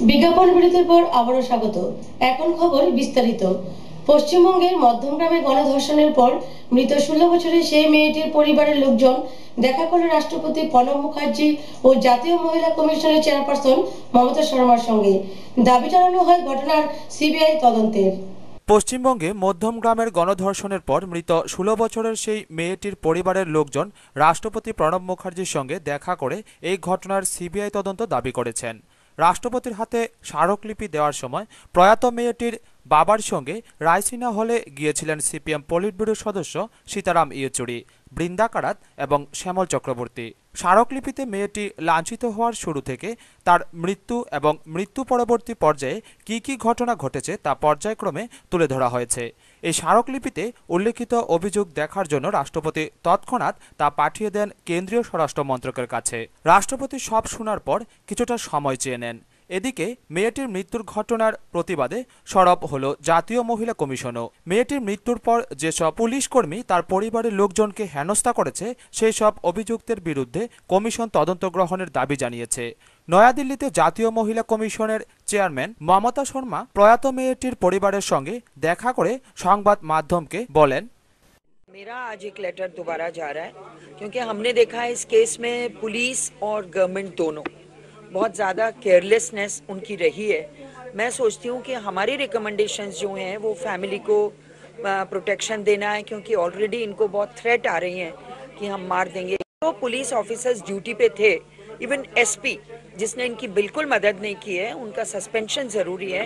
বিজ্ঞাপন বিরতির পর আবারও স্বাগত। এখন খবর বিস্তারিত। পশ্চিমবঙ্গের মধ্যমগ্রামে গণধর্ষণের পর মৃত 16 বছরের সেই মেয়েটির পরিবারের লোকজন দেখা করল রাষ্ট্রপতি প্রণব মুখার্জি ও জাতীয় মহিলা কমিশনের চেয়ারপারসন মমতা শর্মার সঙ্গে। দাবি জানানো হয় ঘটনার সিবিআই তদন্তের। পশ্চিমবঙ্গে মধ্যমগ্রামের গণধর্ষণের পর মৃত 16 বছরের সেই মেয়েটির পরিবারের লোকজন রাষ্ট্রপতি প্রণব মুখার্জির সঙ্গে দেখা করে এই ঘটনার সিবিআই তদন্ত দাবি করেছেন। রাষ্ট্রপতির হাতে স্মারকলিপি দেওয়ার সময় প্রয়াত মেয়েটির বাবার সঙ্গে রায়সিনা হলে গিয়েছিলেন সিপিএম পলিট ব্যুরোর সদস্য সীতারাম ইয়েচুরি, বৃন্দা কারাত এবং শ্যামল চক্রবর্তী। স্মারকলিপিতে মেয়েটি লাঞ্ছিত হওয়ার শুরু থেকে তার মৃত্যু এবং মৃত্যু পরবর্তী পর্যায়ে কি ঘটনা ঘটেছে তা পর্যায়ক্রমে তুলে ধরা হয়েছে। এই স্মারকলিপিতে উল্লেখিত অভিযোগ দেখার জন্য রাষ্ট্রপতি তৎক্ষণাৎ তা পাঠিয়ে দেন কেন্দ্রীয় স্বরাষ্ট্র মন্ত্রকের কাছে। রাষ্ট্রপতি সব শোনার পর কিছুটা সময় চেয়ে নেন। এদিকে মেয়েটির মৃত্যুর ঘটনার প্রতিবাদে সরব হলো জাতীয় মহিলা কমিশনও। মেয়েটির মৃত্যুর পর যেসব পুলিশ কর্মী তার পরিবারের লোকজনকে হেনস্থা করেছে সেই সব অভিযুক্তের বিরুদ্ধে কমিশন তদন্ত গ্রহণের দাবি জানিয়েছে। নয়াদিল্লিতে জাতীয় মহিলা কমিশনের চেয়ারম্যান মমতা শর্মা প্রয়াত মেয়েটির পরিবারের সঙ্গে দেখা করে সংবাদ মাধ্যমকে বলেন, मेरा आज एक लेटर दोबारा जा रहा है क्योंकि हमने देखा है इस केस में पुलिस और गवर्नमेंट दोनों बहुत ज़्यादा केयरलेसनेस उनकी रही है। मैं सोचती हूँ कि हमारी रिकमेंडेशंस जो हैं वो फैमिली को प्रोटेक्शन देना है, क्योंकि ऑलरेडी इनको बहुत थ्रेट आ रही हैं कि हम मार देंगे। तो पुलिस ऑफिसर्स ड्यूटी पे थे, इवन एसपी जिसने इनकी बिल्कुल मदद नहीं की है, उनका सस्पेंशन ज़रूरी है।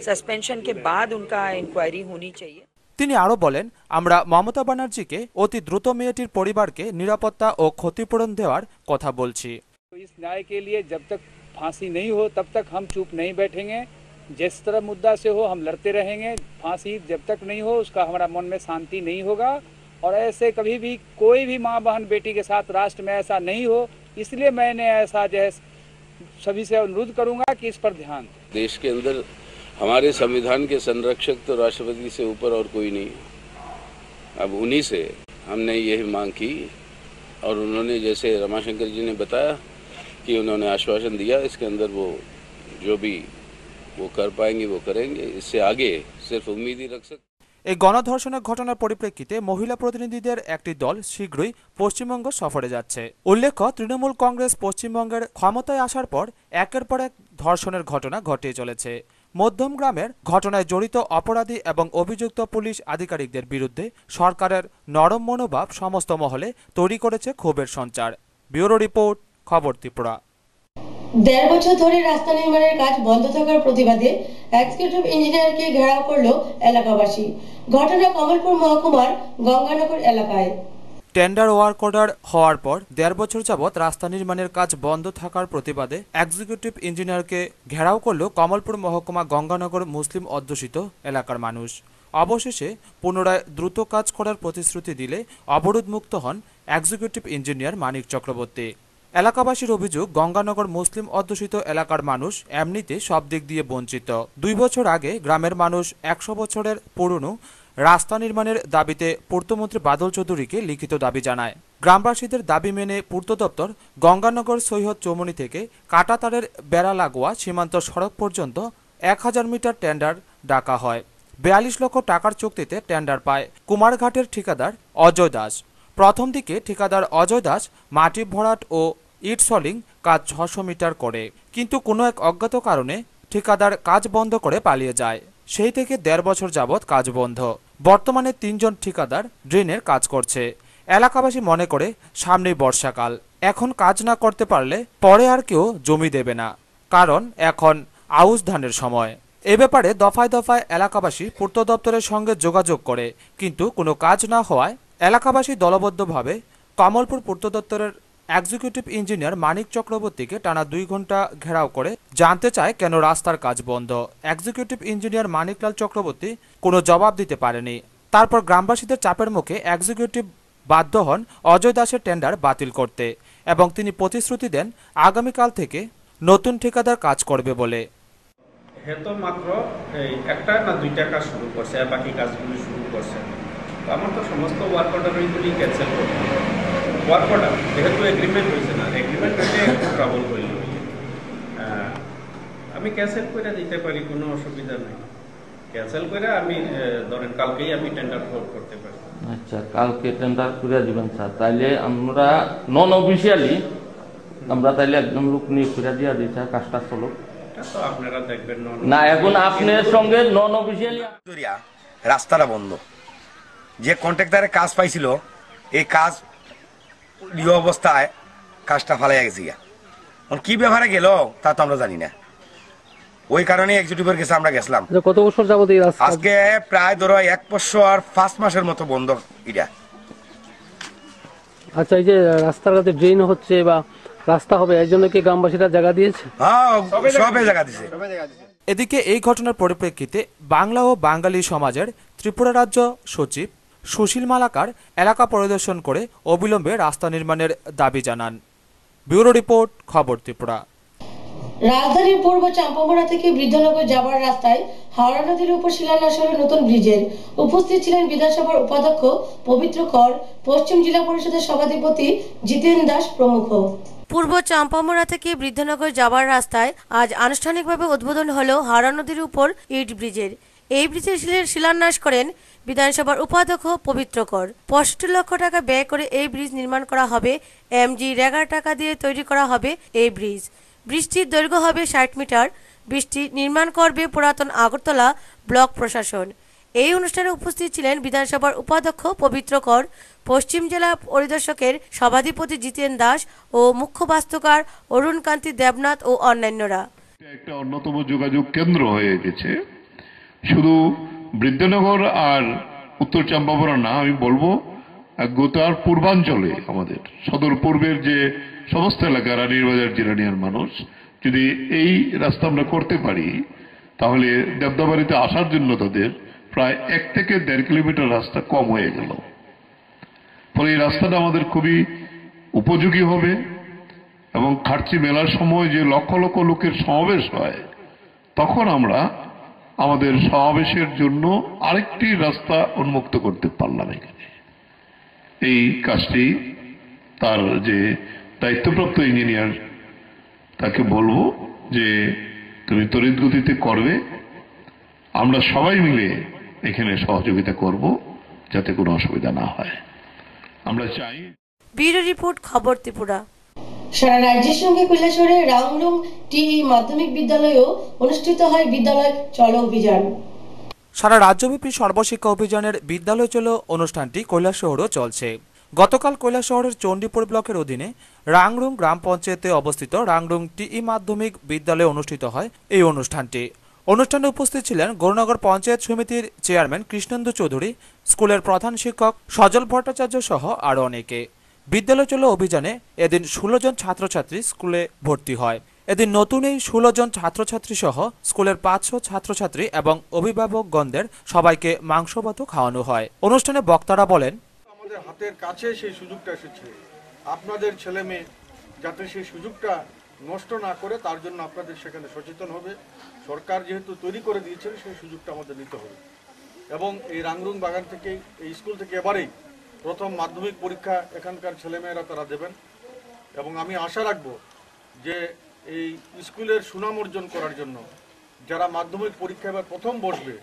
सस्पेंशन के बाद उनका इंक्वायरी होनी चाहिए। তিনি আরো বলেন, আমরা মমতা ব্যানার্জিকে অতি দ্রুত মেয়েটির পরিবারকে নিরাপত্তা ও ক্ষতিপূরণ দেওয়ার কথা বলছি। इस न्याय के लिए जब तक फांसी नहीं हो तब तक हम चुप नहीं बैठेंगे। जिस तरह मुद्दा से हो हम लड़ते रहेंगे। फांसी जब तक नहीं हो उसका हमारा मन में शांति नहीं होगा। और ऐसे कभी भी कोई भी माँ बहन बेटी के साथ राष्ट्र में ऐसा नहीं हो, इसलिए मैंने ऐसा जो है सभी से अनुरोध करूँगा कि इस पर ध्यान। देश के अंदर हमारे संविधान के संरक्षक तो राष्ट्रपति से ऊपर और कोई नहीं। अब उन्हीं से हमने यही मांग की और उन्होंने, जैसे रमाशंकर जी ने बताया कि उन्होंने आश्वासन दिया, इसके अंदर वो जो भी वो कर पाएंगे वो करेंगे। इससे आगे सिर्फ उम्मीद ही रख सकते। এই গণধর্ষণের ঘটনার পরিপ্রেক্ষিতে মহিলা প্রতিনিধিদের একটি দল শীঘ্রই পশ্চিমবঙ্গ সফরে যাচ্ছে। উল্লেখ্য, তৃণমূল কংগ্রেস পশ্চিমবঙ্গের ক্ষমতায় আসার পর একের পর এক ধর্ষণের ঘটনা ঘটিয়ে চলেছে। মধ্যমগ্রামের ঘটনায় জড়িত অপরাধী এবং অভিযুক্ত পুলিশ আধিকারিকদের বিরুদ্ধে সরকারের নরম মনোভাব সমস্ত মহলে তৈরি করেছে ক্ষোভের সঞ্চার। ব্যুরো রিপোর্ট, খবর ত্রিপুরা। 1.5 বছর ধরে রাস্তা নির্মাণের কাজ বন্ধ থাকার প্রতিবাদে এক্সিকিউটিভ ইঞ্জিনিয়ারকে ঘেরাও করল এলাকাবাসী। ঘটনা কমলপুর মহকুমার গঙ্গানগর এলাকায়। টেন্ডার ওয়ার্ক অর্ডার হওয়ার পর 1.5 বছর যাবৎ রাস্তা নির্মাণের কাজ বন্ধ থাকার প্রতিবাদে এক্সিকিউটিভ ইঞ্জিনিয়ারকে ঘেরাও করল কমলপুর মহকুমা গঙ্গানগর মুসলিম অধ্যুষিত এলাকার মানুষ। অবশেষে পুনরায় দ্রুত কাজ করার প্রতিশ্রুতি দিলে অবরোধমুক্ত হন এক্সিকিউটিভ ইঞ্জিনিয়ার মানিক চক্রবর্তী। এলাকাবাসীর অভিযোগ, গঙ্গানগর মুসলিম অধ্যুষিত এলাকার মানুষ এমনিতে সব দিক দিয়ে বঞ্চিত। 2 বছর আগে গ্রামের মানুষ 100 বছরের পুরনো রাস্তা নির্মাণের দাবিতে পূর্তমন্ত্রী বাদল চৌধুরীকে লিখিত দাবি জানায়। গ্রামবাসীদের দাবি মেনে পূর্ত দপ্তর গঙ্গানগর সৈয়দ চৌমনি থেকে কাটাতারের বেড়া লাগোয়া সীমান্ত সড়ক পর্যন্ত 1000 মিটার টেন্ডার ডাকা হয়। 42 লক্ষ টাকার চুক্তিতে টেন্ডার পায় কুমারঘাটের ঠিকাদার অজয় দাস। প্রথম দিকে ঠিকাদার অজয় দাস মাটি ভরাট ও ইট সলিং কাজ 600 মিটার করে, কিন্তু কোনো এক অজ্ঞাত কারণে ঠিকাদার কাজ বন্ধ করে পালিয়ে যায়। সেই থেকে 1.5 বছর যাবৎ কাজ বন্ধ। বর্তমানে 3 জন ঠিকাদার ড্রেনের কাজ করছে। এলাকাবাসী মনে করে সামনেই বর্ষাকাল, এখন কাজ না করতে পারলে পরে আর কেউ জমি দেবে না, কারণ এখন আউশ ধানের সময়। এ ব্যাপারে দফায় দফায় এলাকাবাসী পূর্ত দপ্তরের সঙ্গে যোগাযোগ করে, কিন্তু কোনো কাজ না হওয়ায় এলাকাবাসী দলবদ্ধভাবে কমলপুর পূর্ত দপ্তরের এক্সিকিউটিভ ইঞ্জিনিয়ার মানিক চক্রবর্তীকে টানা 2 ঘন্টা ঘেরাও করে জানতে চায় কেন রাস্তার কাজ বন্ধ। এক্সিকিউটিভ ইঞ্জিনিয়ার মানিকলাল চক্রবর্তী কোনো জবাব দিতে পারেনি। তারপর গ্রামবাসীদের চাপের মুখে এক্সিকিউটিভ বাধ্য হন অজয় দাসের টেন্ডার বাতিল করতে এবং তিনি প্রতিশ্রুতি দেন আগামীকাল থেকে নতুন ঠিকাদার কাজ করবে বলে। তো মাত্র একটা না 2টা কাজ শুরু করছে, বাকি কাজগুলো শুরু করছে। আমার তো সমস্ত ওয়ার্ক অর্ডারগুলি ক্যান্সেল করতে হবে। ওয়ার্ক অর্ডার যেহেতু এগ্রিমেন্ট হয়েছে না, এগ্রিমেন্ট হলে একটু ট্রাবল হইল। আমি ক্যান্সেল করে দিতে পারি, কোনো অসুবিধা নেই। ক্যান্সেল করে আমি ধরেন কালকেই আমি টেন্ডার করতে পারি। আচ্ছা, কালকে টেন্ডার করে দিবেন স্যার। তাইলে আমরা নন অফিসিয়ালি আমরা তাইলে একজন লোক নিয়ে করে দিয়ে দিই স্যার, কাজটা চলো। এটা তো আপনারা দেখবেন না, এখন আপনার সঙ্গে নন অফিসিয়ালি রাস্তাটা বন্ধ, যে কন্ট্রাক্টরে কাজ পাইছিল এই কাজ অবস্থায় কাজটা ফালাইয়া গেছি, কি ব্যাপারে গেল তা তো আমরা জানি না। ওই কারণে এক্সিকিউটিভের কাছে আমরা গেছিলাম। কত বছর যাবত এই রাস্তা? আজকে প্রায় ধরো 1 বছর 5 মাসের মতো বন্ধ এটা। আচ্ছা, এই যে রাস্তার কাছে ড্রেন হচ্ছে বা রাস্তা হবে, এর জন্য কি গ্রামবাসীরা জায়গা দিয়েছে? হ্যাঁ, সবে জায়গা দিয়েছে। এদিকে এই ঘটনার পরিপ্রেক্ষিতে বাংলা ও বাঙালি সমাজের ত্রিপুরা রাজ্য সচিব সুশীল মালাকার এলাকা পরিদর্শন করে অবিলম্বে রাস্তা নির্মাণের দাবি জানান। ব্যুরো রিপোর্ট, খবর ত্রিপুরা। রাজধানীর পূর্ব চাম্পামোড়া থেকে বৃদ্ধনগর যাবার রাস্তায় হাওড়া নদীর উপর শিলান্যাস হলো নতুন ব্রিজের। উপস্থিত ছিলেন বিধানসভার উপাধ্যক্ষ পবিত্র কর, পশ্চিম জেলা পরিষদের সভাধিপতি জিতেন দাস প্রমুখ। পূর্ব চাম্পামোড়া থেকে বৃদ্ধনগর যাবার রাস্তায় আজ আনুষ্ঠানিকভাবে উদ্বোধন হলো হাওড়া নদীর উপর ইট ব্রিজের। এই ব্রিজের শিলান্যাস করেন বিধানসভার উপাধ্যক্ষ পবিত্র কর। 65 লক্ষ টাকা ব্যয় করে এই ব্রিজ নির্মাণ করা হবে। এমজি রেগার টাকা দিয়ে তৈরি করা হবে এই ব্রিজ। ব্রিজটির দৈর্ঘ্য হবে 60 মিটার। ব্রিজটি নির্মাণ করবে পুরাতন আগরতলা ব্লক প্রশাসন। এই অনুষ্ঠানে উপস্থিত ছিলেন বিধানসভার উপাধ্যক্ষ পবিত্র কর, পশ্চিম জেলা পরিদর্শকের সভাধিপতি জিতেন দাস ও মুখ্য বাস্তুকার অরুণ কান্তি দেবনাথ ও অন্যান্যরা। একটা অন্যতম যোগাযোগ কেন্দ্র হয়ে গেছে। শুধু বৃদ্ধনগর আর উত্তর চাম্পামোড়া না, আমি বলবো গোটার পূর্বাঞ্চলে আমাদের সদর পূর্বের যে সমস্ত এলাকা, রানীরবাজার জিরানিয়ার মানুষ যদি এই রাস্তা আমরা করতে পারি, তাহলে দেবদাবাড়িতে আসার জন্য তাদের প্রায় 1 থেকে 1.5 কিলোমিটার রাস্তা কম হয়ে গেল। ফলে এই রাস্তাটা আমাদের খুবই উপযোগী হবে এবং খার্চি মেলার সময় যে লক্ষ লক্ষ লোকের সমাবেশ হয়, তখন আমরা আমাদের সমাবেশের জন্য আরেকটি রাস্তা উন্মুক্ত করতে পারলাম এখানে। এই কাজটি তার যে দায়িত্বপ্রাপ্ত ইঞ্জিনিয়ার, তাকে বলবো যে তুমি তড়িৎ গতিতে করবে, আমরা সবাই মিলে এখানে সহযোগিতা করব যাতে কোনো অসুবিধা না হয়, আমরা চাই। ব্যুরো রিপোর্ট, খবর ত্রিপুরা। সারা রাজ্যের সঙ্গে কৈলাসহরে রাংলুং টিই মাধ্যমিক বিদ্যালয়েও অনুষ্ঠিত হয় বিদ্যালয় চলো অভিযান। সারা রাজ্যব্যাপী সর্বশিক্ষা অভিযানের বিদ্যালয় চলো অনুষ্ঠানটি কৈলাসহরেও চলছে। গতকাল কৈলাসহরের চণ্ডীপুর ব্লকের অধীনে রাংরুং গ্রাম পঞ্চায়েতে অবস্থিত রাংরুং টিই মাধ্যমিক বিদ্যালয়ে অনুষ্ঠিত হয় এই অনুষ্ঠানটি। অনুষ্ঠানে উপস্থিত ছিলেন গৌরনগর পঞ্চায়েত সমিতির চেয়ারম্যান কৃষ্ণেন্দু চৌধুরী, স্কুলের প্রধান শিক্ষক সজল ভট্টাচার্য সহ আরও অনেকে। বিদ্যালয় চলো অভিযানে এদিন 16 জন ছাত্রছাত্রী স্কুলে ভর্তি হয়। এদিন নতুন এই 16 জন ছাত্রছাত্রী সহ স্কুলের 500 ছাত্রছাত্রী এবং অভিভাবকগণদের সবাইকে মাংস ভাত খাওয়ানো হয়। অনুষ্ঠানে বক্তারা বলেন, আমাদের হাতের কাছে সেই সুযোগটা এসেছে, আপনাদের ছেলে মেয়ে যাতে সেই সুযোগটা নষ্ট না করে তার জন্য আপনাদের সেখানে সচেতন হবে। সরকার যেহেতু তৈরি করে দিয়েছেন, সেই সুযোগটা আমাদের নিতে হবে। এবং এই রাংরুং বাগান থেকে, এই স্কুল থেকে এবারেই প্রথম মাধ্যমিক পরীক্ষা এখানকার ছেলেমেয়েরা তারা দেবেন। এবং আমি আশা রাখব যে এই স্কুলের সুনাম অর্জন করার জন্য যারা মাধ্যমিক পরীক্ষা এবার প্রথম বসবে,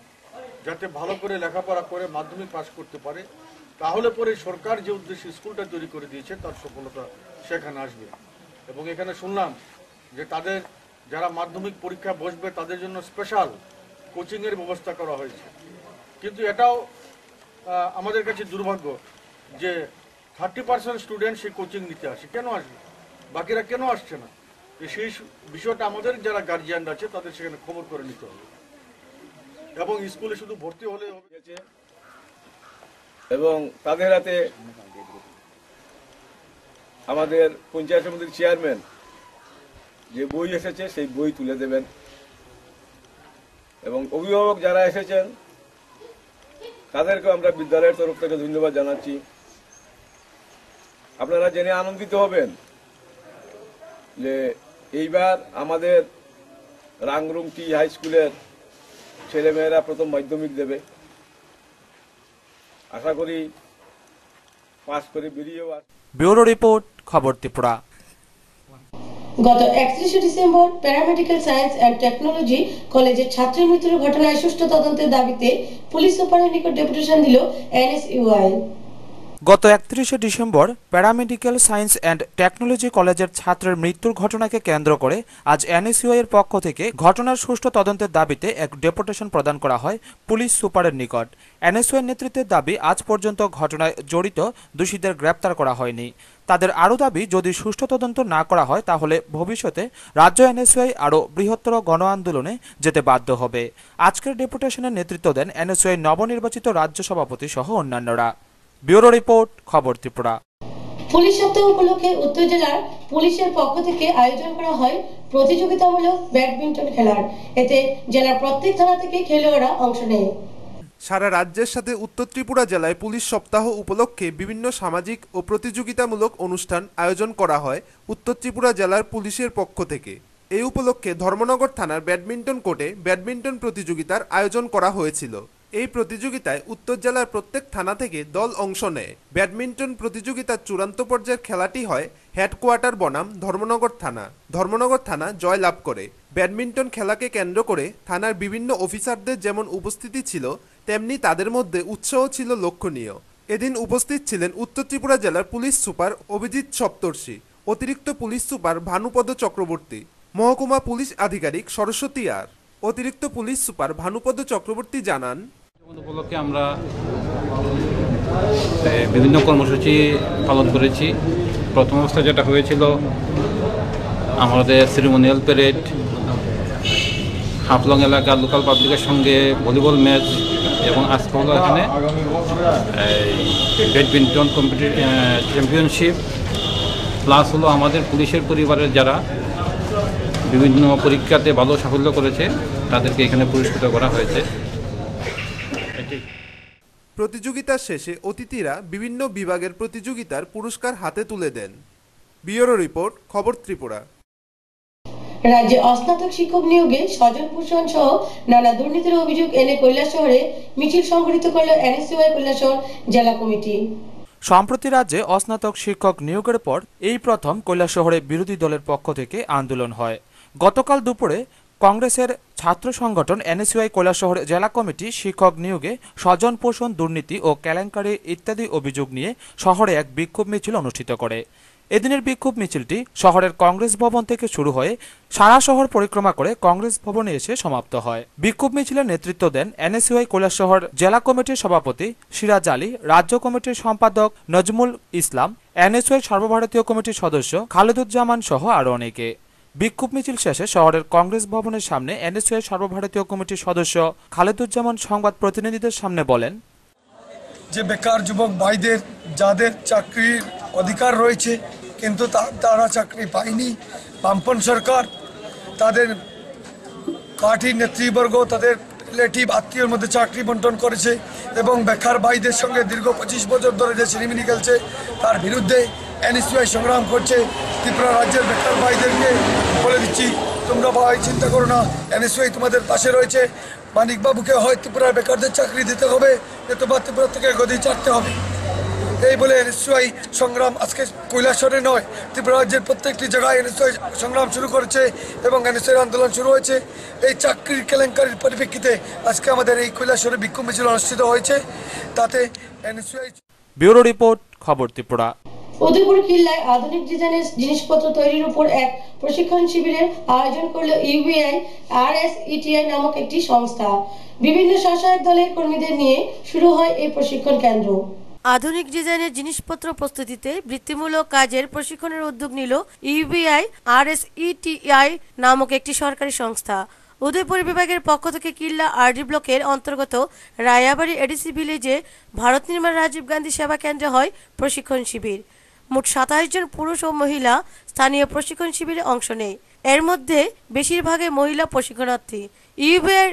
যাতে ভালো করে লেখাপড়া করে মাধ্যমিক পাস করতে পারে, তাহলে পরে সরকার যে উদ্দেশ্যে স্কুলটা তৈরি করে দিয়েছে তার সফলতা সেখানে আসবে। এবং এখানে শুনলাম যে তাদের যারা মাধ্যমিক পরীক্ষা বসবে তাদের জন্য স্পেশাল কোচিংয়ের ব্যবস্থা করা হয়েছে। কিন্তু এটাও আমাদের কাছে দুর্ভাগ্য যে 30% স্টুডেন্ট সেই কোচিং নিতে আসে। কেন আসবে? বাকিরা কেন আসছে না? সেই বিষয়টা আমাদের যারা গার্জিয়ান আছে তাদের সেখানে খবর করে নিতে হবে। এবং স্কুলে শুধু ভর্তি হলে হবে এবং তাদের হাতে আমাদের পঞ্চায়েত সমিতির চেয়ারম্যান যে বই এসেছে সেই বই তুলে দেবেন। এবং অভিভাবক যারা এসেছেন তাদেরকে আমরা বিদ্যালয়ের তরফ থেকে ধন্যবাদ জানাচ্ছি। আপনারা জেনে আনন্দিত হবেন যে এইবার আমাদের রাংরুং টি হাই স্কুলের ছেলেমেয়েরা প্রথম মাধ্যমিক দেবে। আশা করি পাস করে বেরিয়েও। ব্যুরো রিপোর্ট, খবর ত্রিপুরা। গত 31 December paramedical science and technology কলেজের ছাত্রের মৃত্যুর ঘটনায় সুষ্ঠু তদন্তের দাবিতে পুলিশ সুপারের নিকট ডেপুটেশন দিল এনএসইউআই। গত 31 December paramedical science and technology কলেজের ছাত্রের মৃত্যুর ঘটনাকে কেন্দ্র করে আজ এনএসইউআই এর পক্ষ থেকে ঘটনার সুষ্ঠু তদন্তের দাবিতে এক ডেপুটেশন প্রদান করা হয় পুলিশ সুপারের নিকট। এনএসইউআই নেতৃত্বের দাবি, আজ পর্যন্ত ঘটনায় জড়িত দোষীদের গ্রেপ্তার করা হয়নি। তাদের আরও দাবি, যদি সুষ্ঠু তদন্ত না করা হয় তাহলে ভবিষ্যতে রাজ্য এনএসইউআই আরও বৃহত্তর গণ আন্দোলনে যেতে বাধ্য হবে। আজকের ডেপুটেশনের নেতৃত্ব দেন এনএসইউআই নবনির্বাচিত রাজ্য সভাপতি সহ অন্যান্যরা। ব্যুরো রিপোর্ট, খবর ত্রিপুরা। পুলিশ সপ্তাহ উপলক্ষে উত্তর জেলার পুলিশের পক্ষ থেকে আয়োজন করা হয় প্রতিযোগিতামূলক ব্যাডমিন্টন খেলার। এতে জেলার প্রত্যেক থানা থেকে খেলোয়াড়রা অংশ নেয়। সারা রাজ্যের সাথে উত্তর ত্রিপুরা জেলায় পুলিশ সপ্তাহ উপলক্ষে বিভিন্ন সামাজিক ও প্রতিযোগিতামূলক অনুষ্ঠান আয়োজন করা হয় উত্তর ত্রিপুরা জেলার পুলিশের পক্ষ থেকে। এই উপলক্ষে ধর্মনগর থানার ব্যাডমিন্টন কোর্টে ব্যাডমিন্টন প্রতিযোগিতার আয়োজন করা হয়েছিল। এই প্রতিযোগিতায় উত্তর জেলার প্রত্যেক থানা থেকে দল অংশ নেয়। ব্যাডমিন্টন প্রতিযোগিতার চূড়ান্ত পর্যায়ের খেলাটি হয় হেডকোয়ার্টার বনাম ধর্মনগর থানা। ধর্মনগর থানা জয়লাভ করে। ব্যাডমিন্টন খেলাকে কেন্দ্র করে থানার বিভিন্ন অফিসারদের যেমন উপস্থিতি ছিল, তেমনি তাদের মধ্যে উৎসাহ ছিল লক্ষণীয়। এদিন উপস্থিত ছিলেন উত্তর ত্রিপুরা জেলার পুলিশ সুপার অভিজিৎ সপ্তর্ষি, অতিরিক্ত পুলিশ সুপার ভানুপদ চক্রবর্তী, মহকুমা পুলিশ আধিকারিক সরস্বতী আর। অতিরিক্ত পুলিশ সুপার ভানুপদ চক্রবর্তী জানান, উপলক্ষে আমরা বিভিন্ন কর্মসূচি পালন করেছি। প্রথম অবস্থায় যেটা হয়েছিল, আমাদের সেরিমোনিয়াল প্যারেড, হাফলং এলাকার লোকাল পাবলিকের সঙ্গে ভলিবল ম্যাচ, এবং আজকে হলো এখানে ব্যাডমিন্টন চ্যাম্পিয়নশিপ, প্লাস হলো আমাদের পুলিশের পরিবারের যারা বিভিন্ন পরীক্ষাতে ভালো সাফল্য করেছে তাদেরকে এখানে পুরস্কৃত করা হয়েছে। প্রতিযোগিতার শেষে অতিথিরা বিভিন্ন বিভাগের প্রতিযোগিতার পুরস্কার হাতে তুলে দেন। ব্যুরো রিপোর্ট, খবর ত্রিপুরা। রাজ্যে অস্নাতক শিক্ষক নিয়োগে স্বজন পোষণ সহ নানা দুর্নীতির অভিযোগ এনে কৈলাসহরে মিছিল সংগঠিত করল এনএসইউআই কৈলাসহর জেলা কমিটি। সম্প্রতি রাজ্যে অস্নাতক শিক্ষক নিয়োগের পর এই প্রথম কৈলাসহরে বিরোধী দলের পক্ষ থেকে আন্দোলন হয়। গতকাল দুপুরে কংগ্রেসের ছাত্র সংগঠন এনএসইউআই কৈলাসহর জেলা কমিটি শিক্ষক নিয়োগে স্বজন পোষণ, দুর্নীতি ও কেলেঙ্কারি ইত্যাদি অভিযোগ নিয়ে শহরে এক বিক্ষোভ মিছিল অনুষ্ঠিত করে। এদিনের বিক্ষোভ মিছিলটি শহরের কংগ্রেস ভবন থেকে শুরু হয়ে সারা শহর পরিক্রমা করে কংগ্রেস ভবনে এসে সমাপ্ত হয়। বিক্ষোভ মিছিলের নেতৃত্ব দেন এনএসইউআই কৈলাসহর জেলা কমিটির সভাপতি সিরাজ আলী, রাজ্য কমিটির সম্পাদক নজমুল ইসলাম, এনএসইউআই সর্বভারতীয় কমিটির সদস্য খালেদুজ্জামান সহ আরও অনেকে। বিক্ষোভ মিছিল শেষে শহরের কংগ্রেস ভবনের সামনে এনএসইউআই সর্বভারতীয় কমিটির সদস্য খালেদুজ্জামান সংবাদ প্রতিনিধিদের সামনে বলেন, যে বেকার যুবক ভাইদের যাদের চাকরির অধিকার রয়েছে কিন্তু তারা চাকরি পায়নি, বামপন সরকার তাদের পার্টির নেতৃবর্গ তাদের রিলেটিভ আত্মীয়র মধ্যে চাকরি বন্টন করেছে এবং বেকার ভাইদের সঙ্গে দীর্ঘ 25 বছর ধরে যে ছিনিমিনি খেলছে তার বিরুদ্ধে এনএসইউআই সংগ্রাম করছে। ত্রিপুরা রাজ্যের বেকার ভাইদেরকে বলে দিচ্ছি, তোমরা ভাই চিন্তা করো না, এনএসইউআই তোমাদের পাশে রয়েছে। মানিকবাবুকে হয় ত্রিপুরার বেকারদের চাকরি দিতে হবে, নতুবা ত্রিপুরা থেকে গদি চাটতে হবে। এই বলে এনএসইউআই সংগ্রাম আজকে কৈলাসহরে নয়, ত্রিপুরা রাজ্যের প্রত্যেকটি জায়গায় এনএসইউআই সংগ্রাম শুরু করেছে এবং এনএসইউআই আন্দোলন শুরু হয়েছে। এই চাকরির কেলেঙ্কারির পরিপ্রেক্ষিতে আজকে আমাদের এই কৈলাসহরে বিক্ষোভ মিছিল অনুষ্ঠিত হয়েছে। তাতে এনএসইউআই। ব্যুরো রিপোর্ট, খবর ত্রিপুরা। উদয়পুর কিল্লায় আধুনিক ডিজাইনের জিনিসপত্র তৈরির উপর এক প্রশিক্ষণ শিবিরের আয়োজন করল ইউবিআই RSETI নামক একটি সংস্থা। বিভিন্ন সহায়ক দলের কর্মীদের নিয়ে শুরু হয় এই প্রশিক্ষণ কেন্দ্র। আধুনিক ডিজাইনের জিনিসপত্র প্রস্তুতিতে বৃত্তিমূলক কাজের প্রশিক্ষণের উদ্যোগ নিল ইউবিআই RSETI নামক একটি সরকারি সংস্থা। উদয়পুর বিভাগের পক্ষ থেকে কিল্লা আরডি ব্লকের অন্তর্গত রায়াবাড়ি এডিসি ভিলেজে ভারত নির্মাণ রাজীব গান্ধী সেবা কেন্দ্রে হয় প্রশিক্ষণ শিবির। মোট 27 জন পুরুষ ও মহিলা স্থানীয় প্রশিক্ষণ শিবিরে অংশ নেয়। এর মধ্যে বেশিরভাগই মহিলা প্রশিক্ষণার্থী। ইউবিআই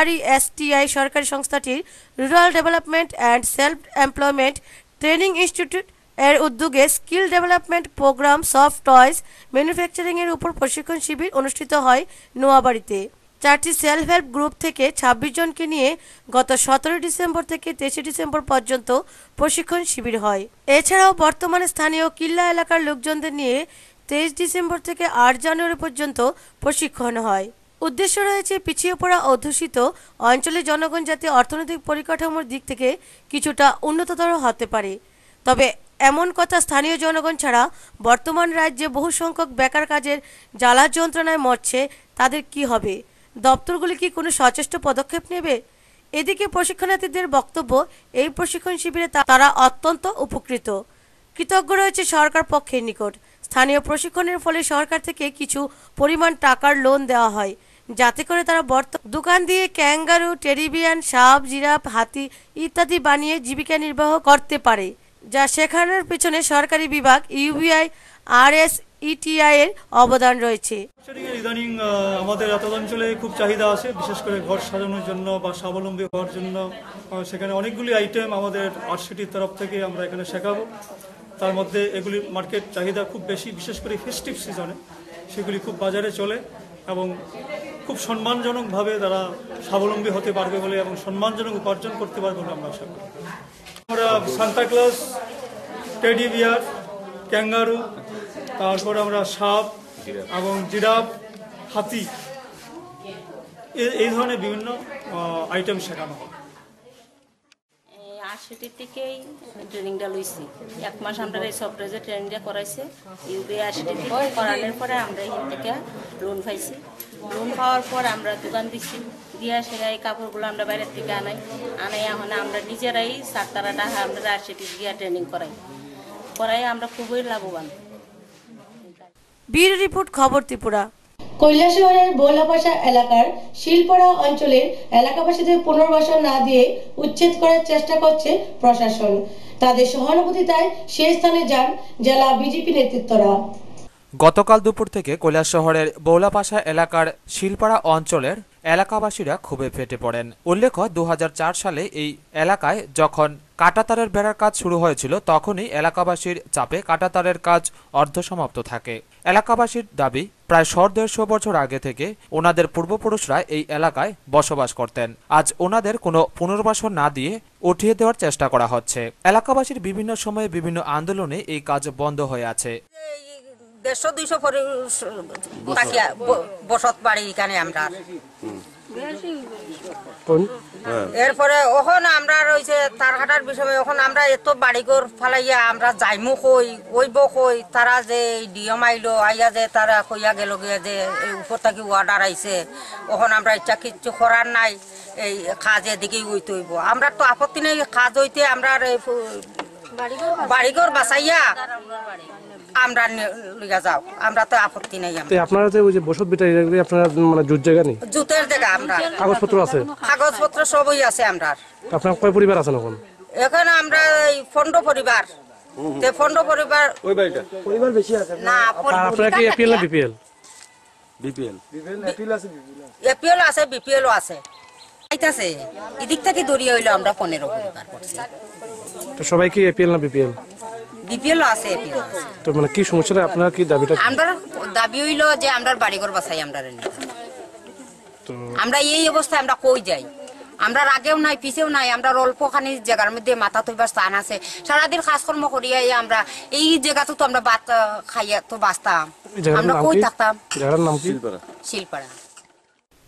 RSETI সরকারি সংস্থাটির rural development and self employment training institute এর উদ্যোগে skill development programme, soft toys manufacturing এর উপর প্রশিক্ষণ শিবির অনুষ্ঠিত হয় নোয়াবাড়িতে। 4টি সেলফ হেল্প গ্রুপ থেকে 26 জনকে নিয়ে গত 17 ডিসেম্বর থেকে 23 ডিসেম্বর পর্যন্ত প্রশিক্ষণ শিবির হয়। এছাড়াও বর্তমানে স্থানীয় কিল্লা এলাকার লোকজনদের নিয়ে 23 ডিসেম্বর থেকে 8 জানুয়ারি পর্যন্ত প্রশিক্ষণ হয়। উদ্দেশ্য রয়েছে পিছিয়ে পড়া অধ্যুষিত অঞ্চলে জনগণ যাতে অর্থনৈতিক পরিকাঠামোর দিক থেকে কিছুটা উন্নততর হতে পারে। তবে এমন কথা স্থানীয় জনগণ ছাড়া বর্তমান রাজ্যে বহু সংখ্যক বেকার কাজের জ্বালা যন্ত্রণায় মরছে, তাদের কি হবে? দপ্তরগুলি কি কোনো সচেষ্ট পদক্ষেপ নেবে? এদিকে প্রশিক্ষণার্থীদের বক্তব্য, এই প্রশিক্ষণ শিবিরে তারা অত্যন্ত উপকৃত। কৃতজ্ঞ রয়েছে সরকার পক্ষের নিকট। স্থানীয় প্রশিক্ষণের ফলে সরকার থেকে কিছু পরিমাণ টাকার লোন দেওয়া হয়, যাতে করে তারা দোকান দিয়ে ক্যাঙ্গারু, টেরিবিয়ান, সাপ, জিরাফ, হাতি ইত্যাদি বানিয়ে জীবিকা নির্বাহ করতে পারে, যা শেখানোর পেছনে সরকারি বিভাগ ইউবিআই RSETI এর অবদান রয়েছে। ইদানিং আমাদের এত অঞ্চলে খুব চাহিদা আছে, বিশেষ করে ঘর সাজানোর জন্য বা স্বাবলম্বী হওয়ার জন্য। সেখানে অনেকগুলি আইটেম আমাদের RSETIর তরফ থেকে আমরা এখানে শেখাবো। তার মধ্যে এগুলির মার্কেট চাহিদা খুব বেশি, বিশেষ করে ফেস্টিভ সিজনে সেগুলি খুব বাজারে চলে এবং খুব সম্মানজনকভাবে তারা স্বাবলম্বী হতে পারবে বলে এবং সম্মানজনক উপার্জন করতে পারবে বলে আমরা আশা করি। আমরা সান্তাক্লজ, টেডি বিয়ার, ক্যাঙ্গারু, তারপরে আমরা সাপ এবং জিরাফ, হাতি, এই ধরনের বিভিন্ন আইটেম শেখানো হয়। RSETI থেকেই ট্রেনিংটা লইছি। 1 মাস আমরা এই সফটওয়্যার ট্রেনিংটা করাইছে। ইউবিআই RSETI থেকে করানোর পরে আমরা এখান থেকে লোন পাইছি। লোন পাওয়ার পর আমরা দোকান দিচ্ছি, দিয়া সেখানে এই কাপড়গুলো আমরা বাইরের থেকে আনাই এখন আমরা নিজেরাই সাতটারা টাকা আমরা RSETI দিয়ে ট্রেনিং করাই আমরা খুবই লাভবান। ব্যুরো রিপোর্ট, খবর ত্রিপুরা। কৈলাসহরের বোলাপাশা এলাকার শিলপাড়া অঞ্চলের এলাকাবাসীদের পুনর্বাসন না দিয়ে উচ্ছেদ করার চেষ্টা করছে প্রশাসন। তাদের সহানুভূতিতায় সেই স্থানে যান জেলা বিজেপি নেতৃত্বরা। গতকাল দুপুর থেকে কৈলাসহরের বৌলাপাশা এলাকার শিলপাড়া অঞ্চলের এলাকাবাসীরা ক্ষোভে ফেটে পড়েন। উল্লেখ্য 2004 সালে এই এলাকায় যখন কাঁটাতারের বেড়ার কাজ শুরু হয়েছিল, তখনই এলাকাবাসীর চাপে কাঁটাতারের কাজ অর্ধসমাপ্ত থাকে। এলাকাবাসীর দাবি, প্রায় 150 বছর আগে থেকে ওনাদের পূর্বপুরুষরা এই এলাকায় বসবাস করতেন। আজ ওনাদের কোনো পুনর্বাসন না দিয়ে উঠিয়ে দেওয়ার চেষ্টা করা হচ্ছে। এলাকাবাসীর বিভিন্ন সময়ে বিভিন্ন আন্দোলনে এই কাজ বন্ধ হয়ে আছে। 150-200 বসত বাড়ি এখানে আমরা এরপরে ওখান আমরা রয়েছে তার হাটার বিষয়ে ওখান আমরা এত বাড়িঘর ফালাইয়া আমরা যাইমু কই ওইব কই তারা যে ডিএম আইলো আইয়া যে তারা কইয়া গেল গিয়া যে উপর থেকে অর্ডার আইছে ওখান আমরা ইচ্ছা কিচ্ছু করার নাই, এই কাজের দিকেই হইতে হইব। আমরা তো আপত্তি নেই কাজ হইতে, আমরা বাড়িঘর বাঁচাইয়া আমরা লিগা যাও, আমরা তো আপত্তি নেই। আপনারা যে ওই যে বসত বিটা আপনারা মানে জুত জায়গা নেই, জুতের জায়গা, আমরা কাগজপত্র আছে, কাগজপত্র সবই আছে। আমরা আপনার কয় পরিবার আছেন এখন? এখানে আমরা 15 পরিবার। তে 15 পরিবার ওই বাড়িটা পরিবার বেশি আছে না। আপনারা কি এপিএল না বিপিএল? বিপিএল এপিএল আছে, বিপিএলও আছে। আইতাছে এদিক থেকে দড়িয়ে হইলো আমরা 15 পরিবার করছি। তো সবাই কি এপিএল না বিপিএল? বিপিএল আছে, এপিএল আছে। তো মানে কি সমস্যা আপনারা কি দাবিটা? আমরা দাবি হইলো যে আমরা বাড়িঘর বাঁচাই, আমরা এই অবস্থায় আমরা কই যাই, আমরা আগেও নাই পিছেও নাই, আমরা অল্পখানি জায়গার মধ্যে মাথা তৈবার স্থান আছে। সারাদিন কাজকর্ম করিয়া আমরা এই জায়গাতে তো আমরা ভাত খাইয়া তো বাঁচতাম, আমরা কই থাকতাম। জায়গার নাম কি? শিলপাড়া।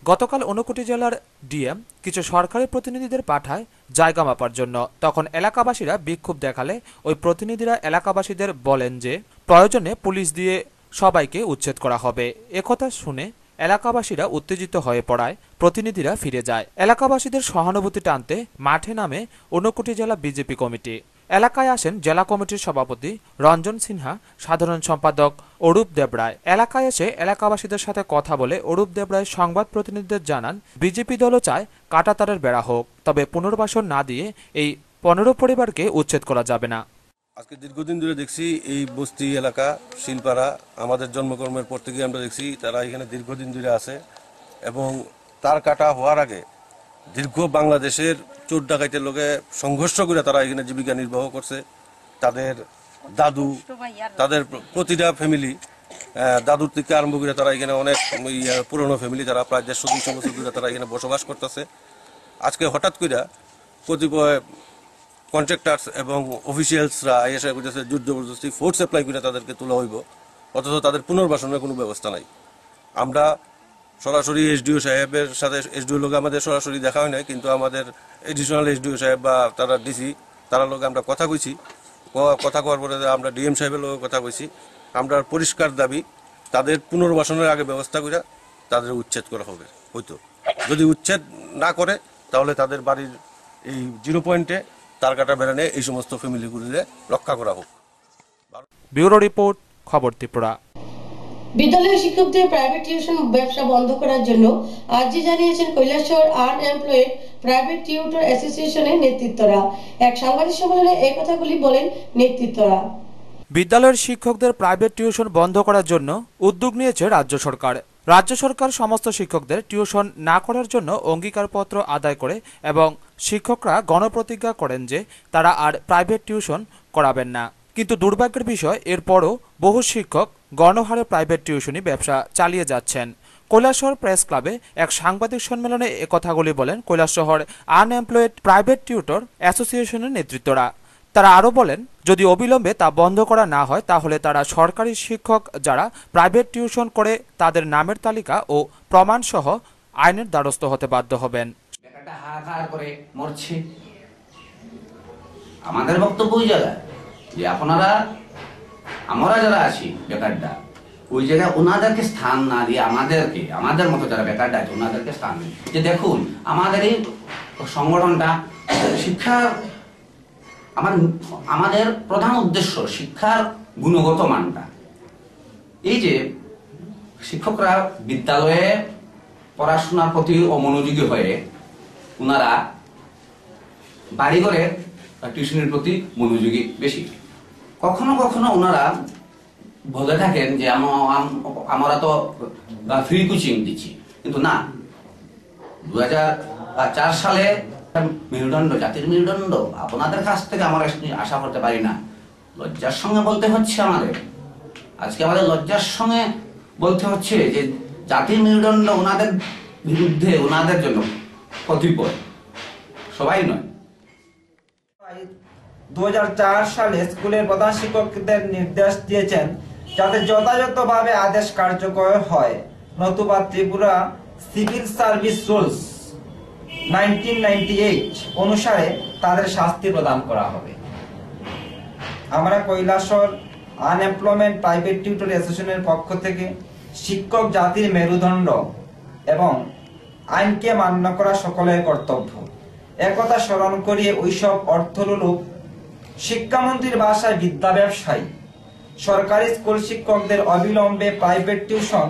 গতকাল ঊনকোটি জেলার ডিএম কিছু সরকারি প্রতিনিধিদের পাঠায় জায়গা মাপার জন্য। তখন এলাকাবাসীরা বিক্ষোভ দেখালে ওই প্রতিনিধিরা এলাকাবাসীদের বলেন যে প্রয়োজনে পুলিশ দিয়ে সবাইকে উচ্ছেদ করা হবে। একথা শুনে এলাকাবাসীরা উত্তেজিত হয়ে পড়ায় প্রতিনিধিরা ফিরে যায়। এলাকাবাসীদের সহানুভূতি টানতে মাঠে নামে ঊনকোটি জেলা বিজেপি কমিটি। এলাকায় আসেন জেলা কমিটির সভাপতি রঞ্জন সিনহা, সাধারণ সম্পাদক অরূপ দেবরায়। এলাকায় এসে এলাকাবাসীদের সাথে কথা বলে অরূপ দেবরায় সংবাদ প্রতিনিধিদের জানান, বিজেপি দলও চায় কাঁটাতারের বেড়া হোক, তবে পুনর্বাসন না দিয়ে এই 15 পরিবারকে উচ্ছেদ করা যাবে না। আজকে দীর্ঘদিন ধরে দেখছি এই বস্তি এলাকা শিলপাড়া আমাদের জন্মকর্মের পর থেকে আমরা দেখছি তারা এখানে দীর্ঘদিন ধরে আছে এবং তার কাটা হওয়ার আগে দীর্ঘ বাংলাদেশের চোর ডাকাইতের লোকে সংঘর্ষ করে তারা এখানে জীবিকা নির্বাহ করছে। তাদের দাদু, তাদের প্রতিটা ফ্যামিলি, দাদুর থেকে আরম্ভ করে তারা এখানে অনেক পুরনো ফ্যামিলি, তারা প্রায় 150-200 বছর ধরে তারা এখানে বসবাস করতেছে। আজকে হঠাৎ করে কতিপয় কন্ট্রাক্টার্স এবং অফিসিয়ালসরা এসে করতেছে জোর জবরদস্তি ফোর্স অ্যাপ্লাই করে তাদেরকে তোলা হইব। অথচ তাদের পুনর্বাসনের কোনো ব্যবস্থা নাই। আমরা সরাসরি এসডিও সাহেবের সাথে, এসডিও লোক আমাদের সরাসরি দেখা হয় নাই, কিন্তু আমাদের এডিশনাল এসডিও সাহেব বা তারা ডিসি তারা লোক আমরা কথা কইছি। কথা কওয়ার পরে আমরা ডিএম সাহেবের লোক কথা কইছি। আমরা পরিষ্কার দাবি তাদের পুনর্বাসনের আগে ব্যবস্থা করে তাদের উচ্ছেদ করা হবে। হয়তো যদি উচ্ছেদ না করে তাহলে তাদের বাড়ির এই 0 পয়েন্টে তার কাটা বেড়ানে এই সমস্ত ফ্যামিলিগুলিকে রক্ষা করা হোক। ব্যুরো রিপোর্ট, খবর ত্রিপুরা। বিদ্যালয়ের শিক্ষকদের প্রাইভেট টিউশন ব্যবসা বন্ধ করার জন্য আর্জি জানিয়েছেন কৈলাসহর আনএমপ্লয়েড প্রাইভেট টিউটর অ্যাসোসিয়েশনের নেতৃত্বরা। এক সাংবাদিক সম্মেলনে এই কথাগুলি বলেন নেতৃত্বরা। বিদ্যালয়ের শিক্ষকদের প্রাইভেট টিউশন বন্ধ করার জন্য উদ্যোগ নিয়েছে রাজ্য সরকার। রাজ্য সরকার সমস্ত শিক্ষকদের টিউশন না করার জন্য অঙ্গীকারপত্র আদায় করে এবং শিক্ষকরা গণপ্রতিজ্ঞা করেন যে তারা আর প্রাইভেট টিউশন করাবেন না। কিন্তু দুর্ভাগ্যের বিষয়, এরপরও বহু শিক্ষক গণহারে প্রাইভেট টিউশনি ব্যবসা চালিয়ে যাচ্ছেন। কৈলাসহর প্রেস ক্লাবে এক সাংবাদিক সম্মেলনে এ কথাগুলি বলেন কৈলাসহর আনএমপ্লয়েড প্রাইভেট টিউটর অ্যাসোসিয়েশনের নেতৃত্বরা। তারা আরও বলেন, যদি অবিলম্বে তা বন্ধ করা না হয় তাহলে তারা সরকারি শিক্ষক যারা প্রাইভেট টিউশন করে তাদের নামের তালিকা ও প্রমাণ সহ আইনের দ্বারস্থ হতে বাধ্য হবেন। আমাদের বক্তব্য ওই জায়গায় যে আপনারা আমরা যারা আছি বেকাররা, ওই জায়গায় ওনাদেরকে স্থান না দিয়ে আমাদের মতো যারা বেকাররা আছে ওনাদেরকে স্থান দিন। যে দেখুন আমাদের এই সংগঠনটা শিক্ষার আমাদের প্রধান উদ্দেশ্য শিক্ষার গুণগত মানটা। এই যে শিক্ষকরা বিদ্যালয়ে পড়াশোনার প্রতি অমনোযোগী হয়ে ওনারা বাড়িঘরে টিউশনের প্রতি মনোযোগী বেশি। কখনো কখনো ওনারা বলে থাকেন যে আমরা তো ফ্রি কোচিং দিচ্ছি, কিন্তু না, 2004 সালে মেরুদণ্ড, জাতির মেরুদণ্ড আপনাদের কাছ থেকে আমরা আশা করতে পারি না। লজ্জার সঙ্গে বলতে হচ্ছে আমাদের লজ্জার সঙ্গে বলতে হচ্ছে যে জাতির মেরুদণ্ড ওনাদের বিরুদ্ধে, ওনাদের জন্য কতিপয়, সবাই নয়। 2004 সালে স্কুলের প্রধান শিক্ষকদের নির্দেশ দিয়েছেন যাতে যথাযথভাবে আদেশ কার্যকর হয়, নতুবা ত্রিপুরা সিভিল সার্ভিস রুলস 1998 অনুসারে তাদের শাস্তি প্রদান করা হবে। আমরা কৈলাসহর আনএমপ্লয়মেন্ট প্রাইভেট টিউটর অ্যাসোসিয়েশনের পক্ষ থেকে শিক্ষক জাতির মেরুদণ্ড এবং আইনকে মান্য করা সকলের কর্তব্য একথা স্মরণ করিয়ে ওইসব অর্থলোলুপ শিক্ষামন্ত্রীর ভাষায় বিদ্যা ব্যবসায়ী সরকারি স্কুল শিক্ষকদের অবিলম্বে প্রাইভেট টিউশন